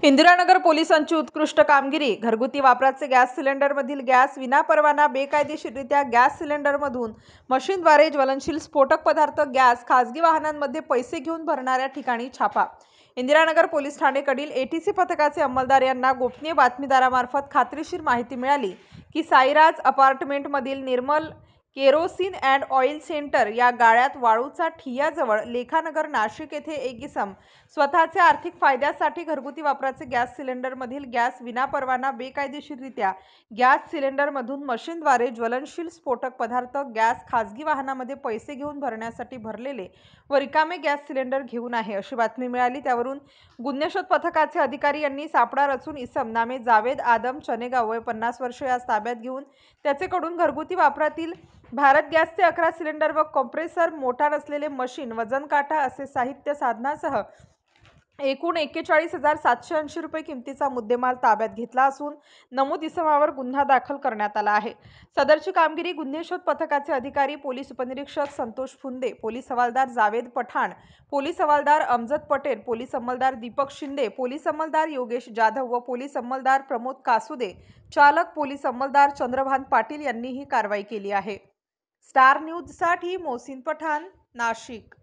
इंदिरानगर पोलिसांची उत्कृष्ट कामगिरी। घरगुती वापराचे गॅस सिलेंडरमधील गॅस विनापरवाना बेकायदेशीररित्या गॅस सिलेंडरमधून मशीनद्वारे ज्वलनशील स्फोटक पदार्थ गॅस खासगी वाहनांमध्ये पैसे घेऊन भरणाऱ्या ठिकाणी छापा। इंदिरानगर पोलीस ठाणेकडील एटीसी पथकाचे अंमलदार यांना गोपनीय बातमीदारामार्फत खात्रीशीर माहिती मिळाली की साईराज अपार्टमेंटमधील निर्मल केरोसिन अँड ऑइल सेंटर या गाळ्यात वाळूचा ठिय्याजवळ लेखानगर नाशिक येथे एक इसम स्वतःच्या आर्थिक फायद्यासाठी घरगुती वापराचे गॅस सिलेंडरमधील गॅस विनापरवाना बेकायदेशीररित्या गॅस सिलेंडरमधून मशीनद्वारे ज्वलनशील स्फोटक पदार्थ गॅस खासगी वाहनामध्ये पैसे घेऊन भरण्यासाठी भरलेले व रिकामे गॅस सिलेंडर घेऊन आहे अशी बातमी मिळाली। त्यावरून गुन्हेशोध पथकाचे अधिकारी यांनी सापळा रचून इसम नामे जावेद आदम चनेगाव वय 50 वर्षे यास ताब्यात घेऊन त्याचेकडून घरगुती वापरातील भारत गॅसचे 11 सिलेंडर व कॉम्प्रेसर मोटार असलेले मशीन वजन काटा असे साहित्य साधनासह एकूण 41,780 रुपये किमतीचा मुद्देमाल ताब्यात घेतला असून नमूद इसमावर गुन्हा दाखल करण्यात आला आहे। सदरची कामगिरी गुन्हेशोध पथकाचे अधिकारी पोलीस उपनिरीक्षक संतोष फुंदे, पोलीस हवालदार जावेद पठाण, पोलीस हवालदार अमजद पटेल, पोलीस अंमलदार दीपक शिंदे, पोलीस अंमलदार योगेश जाधव व पोलीस अंमलदार प्रमोद कासुदे, चालक पोलीस अंमलदार चंद्रभान पाटील यांनी ही कारवाई केली आहे। स्टार न्यूज साठी मोहसिन पठाण, नाशिक।